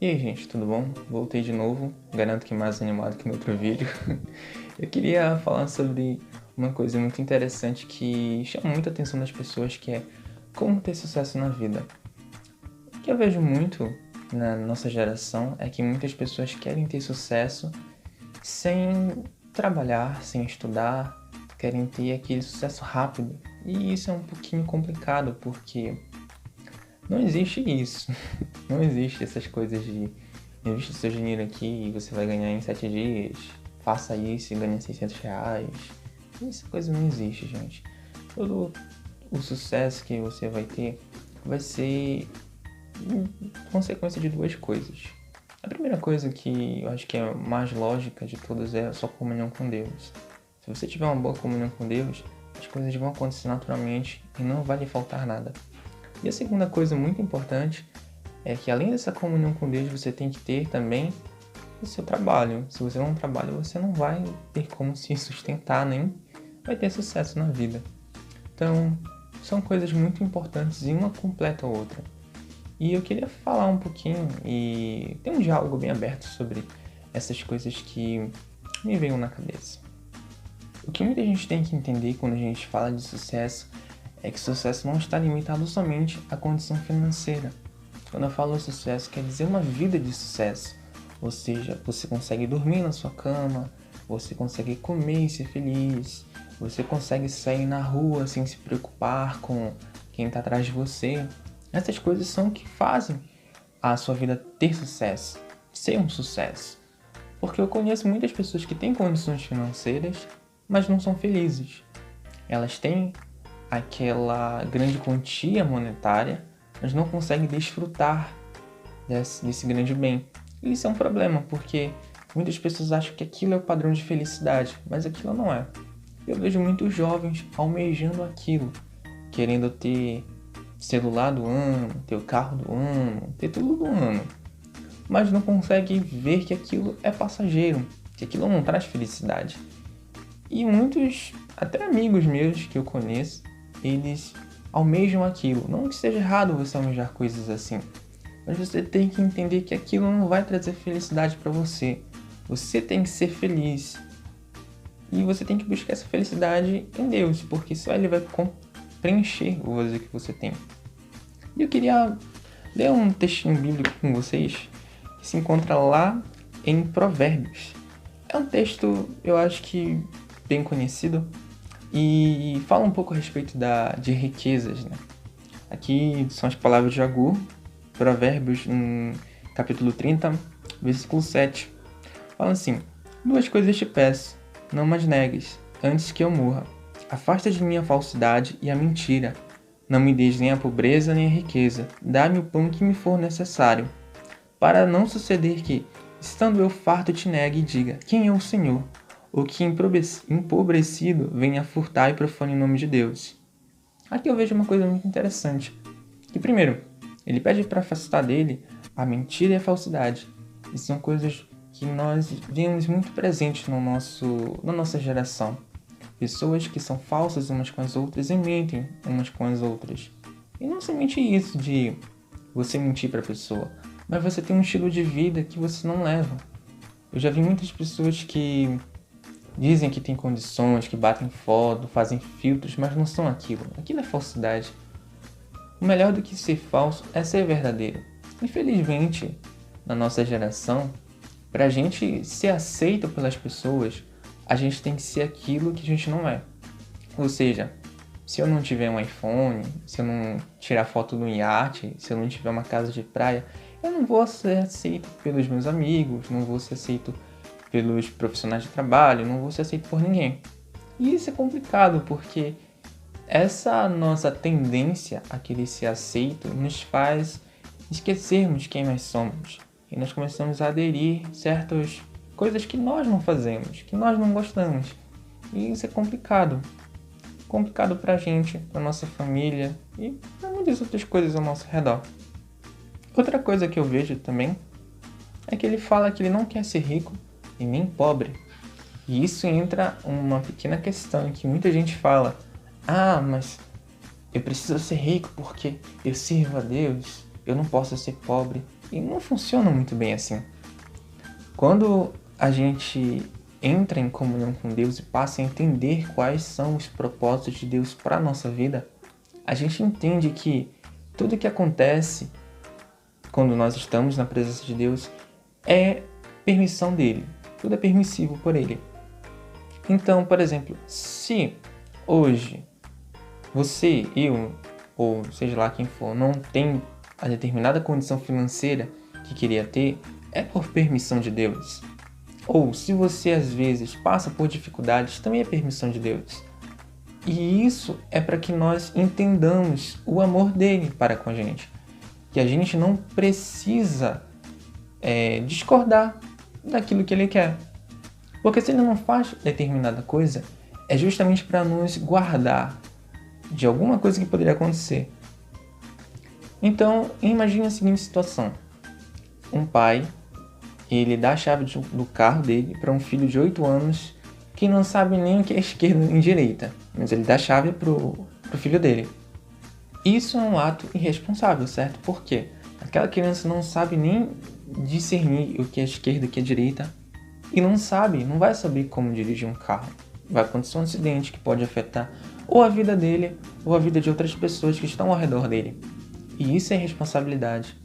E aí, gente, tudo bom? Voltei de novo, garanto que mais animado que no outro vídeo. Eu queria falar sobre uma coisa muito interessante que chama muita atenção das pessoas, que é como ter sucesso na vida. O que eu vejo muito na nossa geração é que muitas pessoas querem ter sucesso sem trabalhar, sem estudar, querem ter aquele sucesso rápido. E isso é um pouquinho complicado, porque não existe isso. Não existe essas coisas de invista seu dinheiro aqui e você vai ganhar em 7 dias. Faça isso e ganhe R$ 600. Essa coisa não existe, gente. Todo o sucesso que você vai ter vai ser consequência de duas coisas. A primeira coisa, que eu acho que é a mais lógica de todas, é a sua comunhão com Deus. Se você tiver uma boa comunhão com Deus, as coisas vão acontecer naturalmente e não vai lhe faltar nada. E a segunda coisa muito importante é que, além dessa comunhão com Deus, você tem que ter também o seu trabalho. Se você não trabalha, você não vai ter como se sustentar, nem vai ter sucesso na vida. Então, são coisas muito importantes e uma completa a outra. E eu queria falar um pouquinho e ter um diálogo bem aberto sobre essas coisas que me veio na cabeça. O que muita gente tem que entender quando a gente fala de sucesso é que sucesso não está limitado somente à condição financeira. Quando eu falo sucesso, quer dizer uma vida de sucesso. Ou seja, você consegue dormir na sua cama, você consegue comer e ser feliz, você consegue sair na rua sem se preocupar com quem está atrás de você. Essas coisas são o que fazem a sua vida ter sucesso, ser um sucesso. Porque eu conheço muitas pessoas que têm condições financeiras, mas não são felizes. Elas têm aquela grande quantia monetária, mas não conseguem desfrutar desse grande bem. E isso é um problema, porque muitas pessoas acham que aquilo é o padrão de felicidade, mas aquilo não é. Eu vejo muitos jovens almejando aquilo, querendo ter celular do ano, ter o carro do ano, ter tudo do ano, mas não conseguem ver que aquilo é passageiro, que aquilo não traz felicidade. E muitos, até amigos meus que eu conheço, eles almejam aquilo. Não que seja errado você almejar coisas assim, mas você tem que entender que aquilo não vai trazer felicidade para você. Você tem que ser feliz. E você tem que buscar essa felicidade em Deus, porque só Ele vai preencher o vazio que você tem. E eu queria ler um textinho bíblico com vocês, que se encontra lá em Provérbios. É um texto, eu acho que bem conhecido, e fala um pouco a respeito de riquezas, né? Aqui são as palavras de Agur, Provérbios, capítulo 30, versículo 7. Fala assim: 2 coisas te peço, não mais negues, antes que eu morra. Afasta de mim a falsidade e a mentira. Não me des nem a pobreza nem a riqueza. Dá-me o pão que me for necessário. Para não suceder que, estando eu farto, te negue e diga: quem é o Senhor? Ou que empobrecido venha furtar e profane o nome de Deus. Aqui eu vejo uma coisa muito interessante. Que, primeiro, ele pede para afastar dele a mentira e a falsidade. E são coisas que nós vemos muito presentes na nossa geração. Pessoas que são falsas umas com as outras e mentem umas com as outras. E não somente isso de você mentir para a pessoa, mas você tem um estilo de vida que você não leva. Eu já vi muitas pessoas que dizem que têm condições, que batem foto, fazem filtros, mas não são aquilo. Aquilo é falsidade. O melhor do que ser falso é ser verdadeiro. Infelizmente, na nossa geração, para a gente ser aceito pelas pessoas, a gente tem que ser aquilo que a gente não é. Ou seja, se eu não tiver um iPhone, se eu não tirar foto no iate, se eu não tiver uma casa de praia, eu não vou ser aceito pelos meus amigos, não vou ser aceito pelos profissionais de trabalho, não vou ser aceito por ninguém. E isso é complicado, porque essa nossa tendência a querer ser aceito nos faz esquecermos quem nós somos. E nós começamos a aderir certas coisas que nós não fazemos, que nós não gostamos. E isso é complicado. Complicado pra gente, pra nossa família e pra muitas outras coisas ao nosso redor. Outra coisa que eu vejo também é que ele fala que ele não quer ser rico e nem pobre. E isso entra uma pequena questão em que muita gente fala: ah, mas eu preciso ser rico porque eu sirvo a Deus, eu não posso ser pobre. E não funciona muito bem assim. Quando a gente entra em comunhão com Deus e passa a entender quais são os propósitos de Deus para a nossa vida, a gente entende que tudo que acontece quando nós estamos na presença de Deus é permissão dele. Tudo é permissivo por ele. Então, por exemplo, se hoje você, eu, ou seja lá quem for, não tem a determinada condição financeira que queria ter, é por permissão de Deus. Ou se você às vezes passa por dificuldades, também é permissão de Deus. E isso é para que nós entendamos o amor dele para com a gente. Que a gente não precisa discordar daquilo que ele quer. Porque se ele não faz determinada coisa, é justamente para nos guardar de alguma coisa que poderia acontecer. Então, imagine a seguinte situação. Um pai, ele dá a chave do carro dele para um filho de 8 anos que não sabe nem o que é esquerda nem direita, mas ele dá a chave pro filho dele. Isso é um ato irresponsável, certo? Por quê? Aquela criança não sabe nem discernir o que é esquerda e o que é direita e não vai saber como dirigir um carro. Vai acontecer um acidente que pode afetar ou a vida dele ou a vida de outras pessoas que estão ao redor dele. E isso é responsabilidade.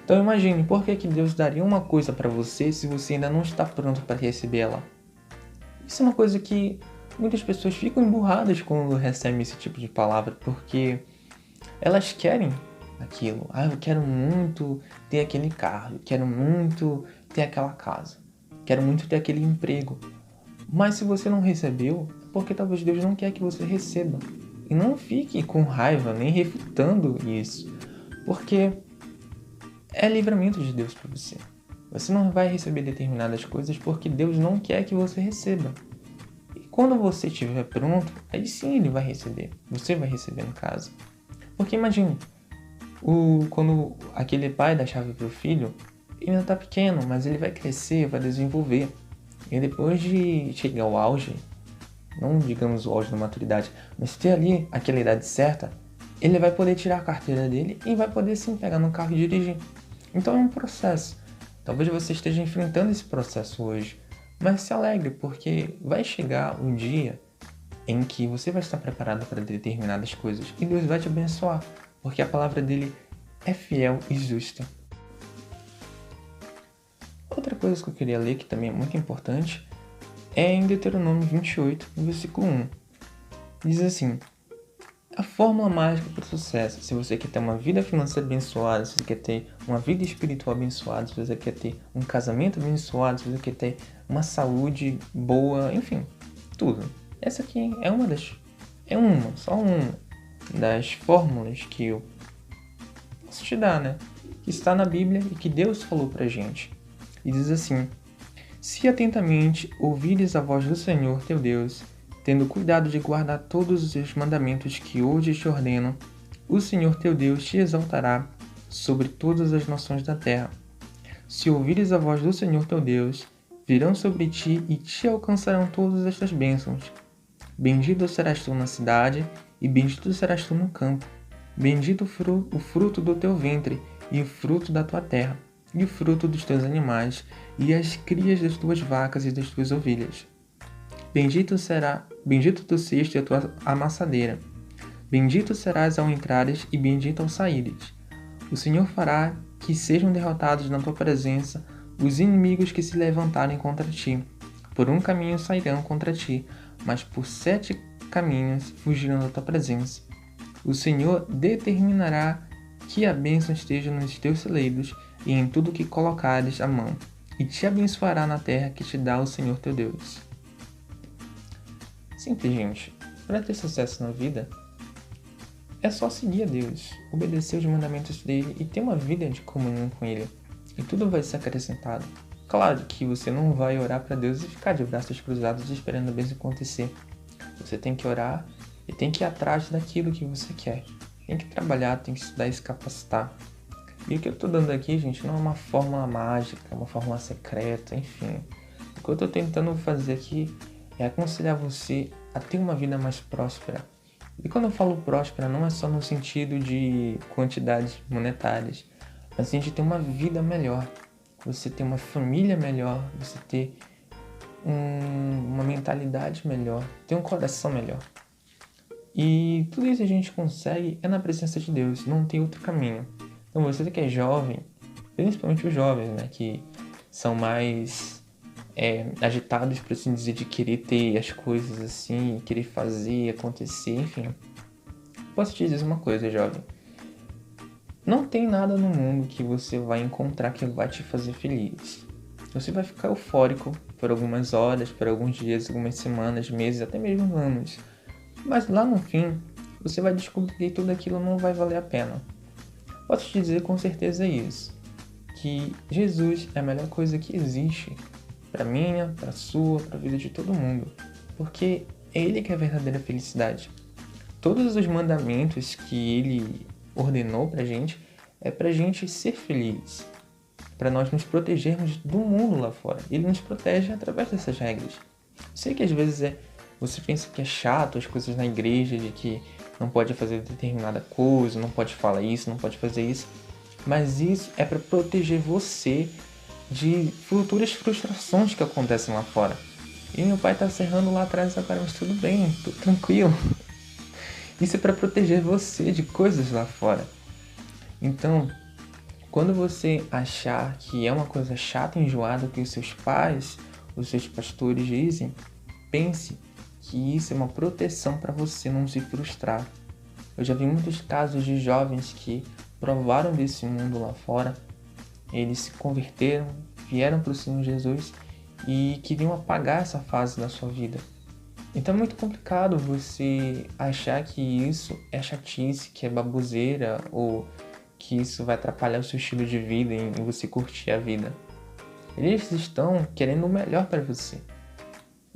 Então imagine, por que Deus daria uma coisa para você se você ainda não está pronto para receber ela? Isso é uma coisa que muitas pessoas ficam emburradas quando recebem esse tipo de palavra, porque elas querem aquilo. Eu quero muito ter aquele carro, eu quero muito ter aquela casa, quero muito ter aquele emprego. Mas se você não recebeu, é porque talvez Deus não quer que você receba. E não fique com raiva, nem refutando isso, porque é livramento de Deus para você. Você não vai receber determinadas coisas porque Deus não quer que você receba. E quando você estiver pronto, aí sim Ele vai receber. Você vai receber no caso. Porque imagine, quando aquele pai dá a chave para o filho, ele ainda está pequeno, mas ele vai crescer, vai desenvolver. E depois de chegar ao auge, não digamos o auge da maturidade, mas ter ali aquela idade certa, ele vai poder tirar a carteira dele e vai poder sim pegar no carro e dirigir. Então é um processo. Talvez você esteja enfrentando esse processo hoje, mas se alegre, porque vai chegar um dia em que você vai estar preparado para determinadas coisas e Deus vai te abençoar, porque a palavra dele é fiel e justa. Outra coisa que eu queria ler, que também é muito importante, é em Deuteronômio 28, versículo 1. Diz assim: a fórmula mágica para o sucesso, se você quer ter uma vida financeira abençoada, se você quer ter uma vida espiritual abençoada, se você quer ter um casamento abençoado, se você quer ter uma saúde boa, enfim, tudo. Essa aqui só uma das fórmulas que eu posso te dar, né? Que está na Bíblia e que Deus falou pra gente. E diz assim: se atentamente ouvires a voz do Senhor teu Deus, tendo cuidado de guardar todos os seus mandamentos que hoje te ordeno, o Senhor teu Deus te exaltará sobre todas as nações da terra. Se ouvires a voz do Senhor teu Deus, virão sobre ti e te alcançarão todas estas bênçãos. Bendito serás tu na cidade, e bendito serás tu no campo. Bendito o fruto do teu ventre, e o fruto da tua terra, e o fruto dos teus animais, e as crias das tuas vacas e das tuas ovelhas. Bendito teu cesto e a tua amassadeira. Bendito serás ao entrares e bendito ao saíres. O Senhor fará que sejam derrotados na tua presença os inimigos que se levantarem contra ti. Por um caminho sairão contra ti, mas por 7 caminhos fugirão da tua presença. O Senhor determinará que a bênção esteja nos teus celeiros e em tudo que colocares a mão, e te abençoará na terra que te dá o Senhor teu Deus. Simples, gente. Para ter sucesso na vida, é só seguir a Deus, obedecer os mandamentos dele e ter uma vida de comunhão com ele. E tudo vai ser acrescentado. Claro que você não vai orar para Deus e ficar de braços cruzados esperando a bênção acontecer. Você tem que orar e tem que ir atrás daquilo que você quer. Tem que trabalhar, tem que estudar e se capacitar. E o que eu estou dando aqui, gente, não é uma fórmula mágica, uma fórmula secreta, enfim. O que eu estou tentando fazer aqui é aconselhar você a ter uma vida mais próspera. E quando eu falo próspera, não é só no sentido de quantidades monetárias, mas sim de ter uma vida melhor, você ter uma família melhor, você ter uma mentalidade melhor, ter um coração melhor. E tudo isso a gente consegue é na presença de Deus, não tem outro caminho. Então você que é jovem, principalmente os jovens, né, que são mais agitados, por assim dizer, de querer ter as coisas assim, querer fazer, acontecer, enfim. Posso te dizer uma coisa, jovem. Não tem nada no mundo que você vai encontrar que vai te fazer feliz. Você vai ficar eufórico por algumas horas, por alguns dias, algumas semanas, meses, até mesmo anos. Mas lá no fim, você vai descobrir que tudo aquilo não vai valer a pena. Posso te dizer com certeza isso, que Jesus é a melhor coisa que existe para minha, para sua, para a vida de todo mundo, porque é Ele que é a verdadeira felicidade. Todos os mandamentos que Ele ordenou pra gente é pra gente ser feliz, para nós nos protegermos do mundo lá fora. Ele nos protege através dessas regras. Sei que às vezes você pensa que é chato as coisas na igreja, de que não pode fazer determinada coisa, não pode falar isso, não pode fazer isso, mas isso é para proteger você de futuras frustrações que acontecem lá fora. E meu pai tá serrando lá atrás agora, mas tudo bem, tô tranquilo. Isso é para proteger você de coisas lá fora. Então, quando você achar que é uma coisa chata e enjoada que os seus pais, os seus pastores dizem, pense que isso é uma proteção para você não se frustrar. Eu já vi muitos casos de jovens que provaram desse mundo lá fora, eles se converteram, vieram para o Senhor Jesus e queriam apagar essa fase da sua vida. Então é muito complicado você achar que isso é chatice, que é baboseira ou que isso vai atrapalhar o seu estilo de vida em você curtir a vida. Eles estão querendo o melhor para você.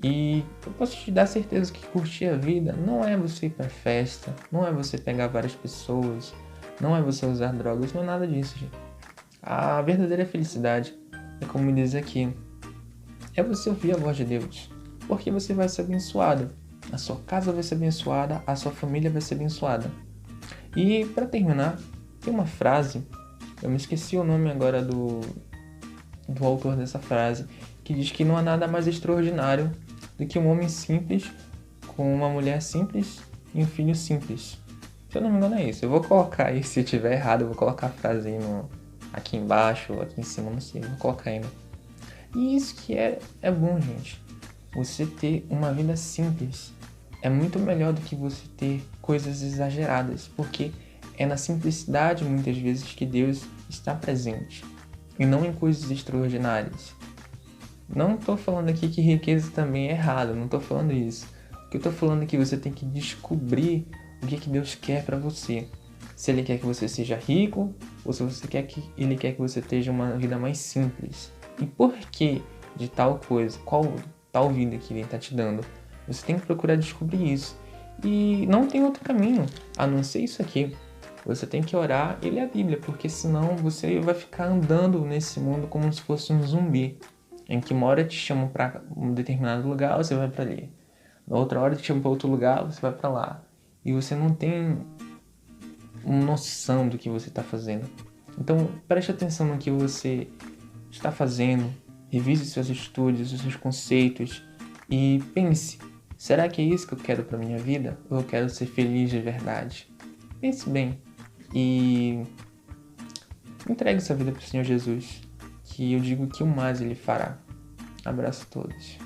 E eu posso te dar certeza que curtir a vida não é você ir pra festa, não é você pegar várias pessoas, não é você usar drogas, não é nada disso, gente. A verdadeira felicidade é como diz aqui, é você ouvir a voz de Deus, porque você vai ser abençoado. A sua casa vai ser abençoada, a sua família vai ser abençoada. E para terminar, tem uma frase, eu me esqueci o nome agora do autor dessa frase, que diz que não há nada mais extraordinário do que um homem simples com uma mulher simples e um filho simples. Se eu não me engano é isso. Eu vou colocar aí, se eu tiver errado, eu vou colocar a frase aí aqui embaixo, aqui em cima, não sei, vou colocar ainda. E isso que é bom, gente. Você ter uma vida simples é muito melhor do que você ter coisas exageradas, porque é na simplicidade muitas vezes que Deus está presente e não em coisas extraordinárias. Não estou falando aqui que riqueza também é errado, não estou falando isso. O que eu estou falando é que você tem que descobrir o que Deus quer para você. Se Ele quer que você seja rico ou se Ele quer que você tenha uma vida mais simples. E por que de tal coisa, qual tal vida que Ele está te dando? Você tem que procurar descobrir isso. E não tem outro caminho a não ser isso aqui. Você tem que orar e ler a Bíblia, porque senão você vai ficar andando nesse mundo como se fosse um zumbi. Em que uma hora te chamam para um determinado lugar, você vai para ali. Na outra hora te chamam para outro lugar, você vai para lá. E você não tem noção do que você está fazendo. Então preste atenção no que você está fazendo, revise seus estudos, os seus conceitos e pense, será que é isso que eu quero para minha vida? Ou eu quero ser feliz de verdade? Pense bem e entregue sua vida para o Senhor Jesus, que eu digo que o mais Ele fará. Abraço a todos.